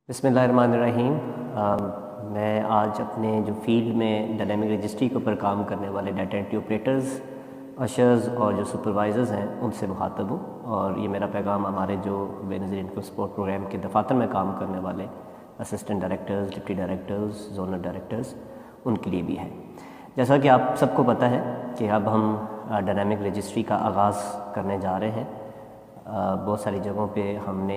बिस्मिल्लाहिर्रहमानिर्रहीम। मैं आज अपने जो फील्ड में डायनेमिक रजिस्ट्री के ऊपर काम करने वाले डाटा एंट्री ऑपरेटर्स, अशर्स और जो सुपरवाइज़र्स हैं उनसे मुखातब हूँ, और ये मेरा पैगाम हमारे जो बेनज़ीर इनकम सपोर्ट प्रोग्राम के दफातर में काम करने वाले assistant directors, deputy directors, zonal directors, उनके लिए भी है। जैसा कि आप सबको पता है कि अब हम डायनेमिक रजिस्ट्री का आगाज़ करने जा रहे हैं। बहुत सारी जगहों पे हमने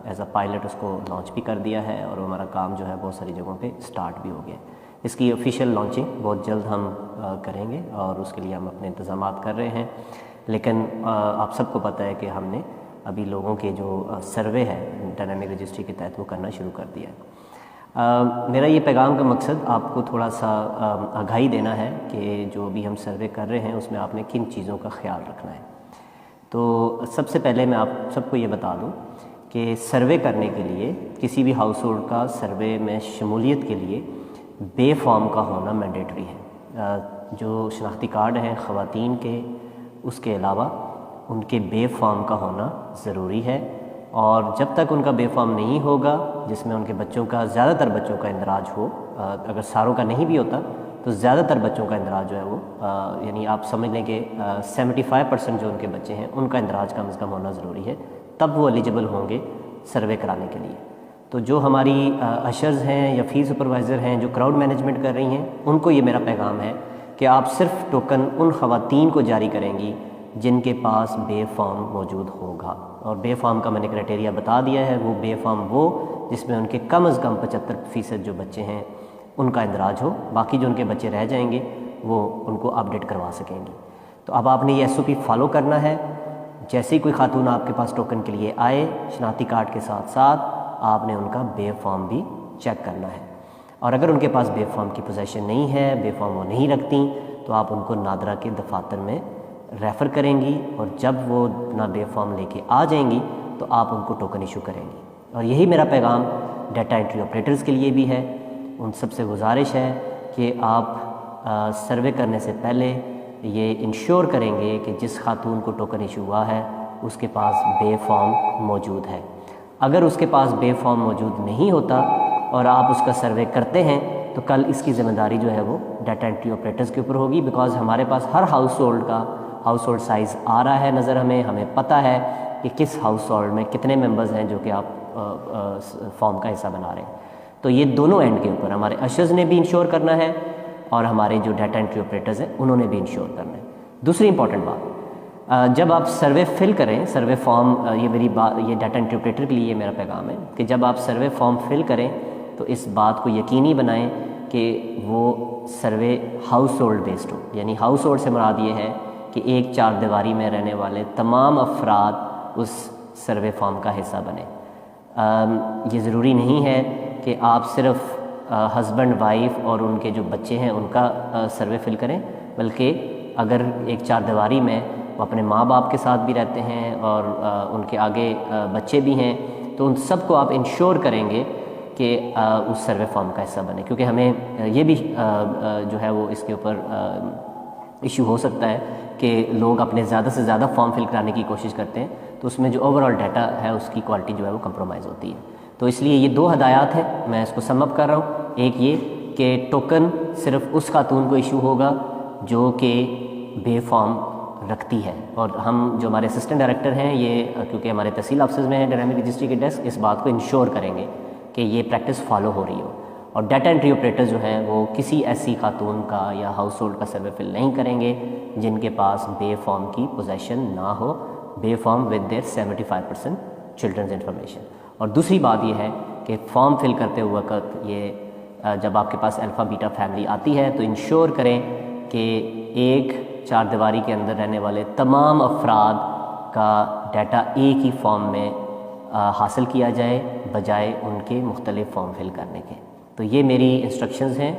एज अ पायलट उसको लॉन्च भी कर दिया है, और हमारा काम जो है बहुत सारी जगहों पे स्टार्ट भी हो गया। इसकी ऑफिशियल लॉन्चिंग बहुत जल्द हम करेंगे, और उसके लिए हम अपने इंतज़ामात कर रहे हैं। लेकिन आप सबको पता है कि हमने अभी लोगों के जो सर्वे है डायनेमिक रजिस्ट्री के तहत वो करना शुरू कर दिया है। मेरा ये पैगाम का मकसद आपको थोड़ा सा आगाही देना है कि जो भी हम सर्वे कर रहे हैं उसमें आपने किन चीज़ों का ख्याल रखना है। तो सबसे पहले मैं आप सबको ये बता दूं कि सर्वे करने के लिए, किसी भी हाउस होल्ड का सर्वे में शमूलियत के लिए बे फॉर्म का होना मैंडेटरी है। जो शनाख्ती कार्ड हैं ख़वातीन के, उसके अलावा उनके बे फॉर्म का होना ज़रूरी है। और जब तक उनका बे फॉर्म नहीं होगा, जिसमें उनके बच्चों का, ज़्यादातर बच्चों का इंदराज हो, अगर सारों का नहीं भी होता तो ज़्यादातर बच्चों का इंदराज जो है वो यानी आप समझ लें कि 75% जो उनके बच्चे हैं उनका इंदराज कम से कम होना ज़रूरी है, तब वो एलिजिबल होंगे सर्वे कराने के लिए। तो जो हमारी अशर्स हैं या फील्ड सुपरवाइज़र हैं जो क्राउड मैनेजमेंट कर रही हैं, उनको ये मेरा पैगाम है कि आप सिर्फ टोकन उन ख़वातीन को जारी करेंगी जिनके पास बे फॉर्म मौजूद होगा। और बे फॉर्म का मैंने क्राइटेरिया बता दिया है। वो बे फॉर्म वो जिसमें उनके कम अज़ कम 75% जो बच्चे हैं उनका इंदराज हो, बाकी जो उनके बच्चे रह जाएंगे वो उनको अपडेट करवा सकेंगी। तो अब आपने ये SOP फॉलो करना है। जैसे ही कोई खातून आपके पास टोकन के लिए आए, शनाख्ती कार्ड के साथ साथ आपने उनका बे फॉर्म भी चेक करना है। और अगर उनके पास बे फॉर्म की पोजीशन नहीं है, बे फॉर्म वो नहीं रखती, तो आप उनको नादरा के दफातर में रेफ़र करेंगी, और जब वो अपना बे फॉर्म लेके आ जाएंगी तो आप उनको टोकन इशू करेंगी। और यही मेरा पैगाम डाटा एंट्री ऑपरेटर्स के लिए भी है। उन सबसे गुजारिश है कि आप सर्वे करने से पहले ये इंश्योर करेंगे कि जिस खातून को टोकन इशू हुआ है उसके पास बे फॉर्म मौजूद है। अगर उसके पास बे फॉर्म मौजूद नहीं होता और आप उसका सर्वे करते हैं तो कल इसकी ज़िम्मेदारी जो है वो डाटा एंट्री ऑपरेटर्स के ऊपर होगी। बिकॉज़ हमारे पास हर हाउस होल्ड का हाउस होल्ड साइज़ आ रहा है नज़र, हमें पता है कि किस हाउस होल्ड में कितने मेंबर्स हैं जो कि आप फॉर्म का हिस्सा बना रहे हैं। तो ये दोनों एंड के ऊपर हमारे अशर्स ने भी इंश्योर करना है, और हमारे जो डाटा एंट्री ऑपरेटर्स हैं उन्होंने भी इंश्योर करना है। दूसरी इंपॉर्टेंट बात, जब आप सर्वे फिल करें, सर्वे फॉर्म, ये मेरी बात, ये डाटा एंट्री ऑपरेटर के लिए मेरा पैगाम है कि जब आप सर्वे फॉर्म फिल करें तो इस बात को यकीनी बनाएं कि वो सर्वे हाउस होल्ड बेस्ड हो। यानी हाउस होल्ड से मुराद ये है कि एक चार दीवारी में रहने वाले तमाम अफराद उस सर्वे फॉर्म का हिस्सा बने। ये ज़रूरी नहीं है कि आप सिर्फ हस्बैंड वाइफ और उनके जो बच्चे हैं उनका सर्वे फिल करें, बल्कि अगर एक चार दीवारी में वो अपने माँ बाप के साथ भी रहते हैं और उनके आगे बच्चे भी हैं, तो उन सब को आप इंश्योर करेंगे कि उस सर्वे फॉर्म का हिस्सा बने। क्योंकि हमें ये भी जो है वो इसके ऊपर इशू हो सकता है कि लोग अपने ज़्यादा से ज़्यादा फॉर्म फिल कराने की कोशिश करते हैं, तो उसमें जो ओवरऑल डाटा है उसकी क्वालिटी जो है वो कंप्रोमाइज़ होती है। तो इसलिए ये दो हदायत है, मैं इसको समअप कर रहा हूँ। एक ये कि टोकन सिर्फ उस खातून को इशू होगा जो कि बे फॉर्म रखती है, और हम जो हमारे असिस्टेंट डायरेक्टर हैं, ये क्योंकि हमारे तहसील ऑफिस में है डायनेमिक रजिस्ट्री के डेस्क, इस बात को इंश्योर करेंगे कि ये प्रैक्टिस फॉलो हो रही हो। और डाटा एंट्री ऑपरेटर जो हैं वो किसी ऐसी खातून का या हाउस होल्ड का सर्वे फिल नहीं करेंगे जिनके पास बे फॉर्म की पोजेसन ना हो, by form with their 75% children's information. और दूसरी बात ये है कि फॉर्म फिल करते हुए वक्त ये जब आपके पास अल्फ़ा बीटा फैमिली आती है तो इंश्योर करें कि एक चार दीवारी के अंदर रहने वाले तमाम अफराद का डाटा एक ही फॉर्म में हासिल किया जाए, बजाय उनके मुख्तलिफ फॉर्म फिल करने के। तो ये मेरी इंस्ट्रक्शंस हैं।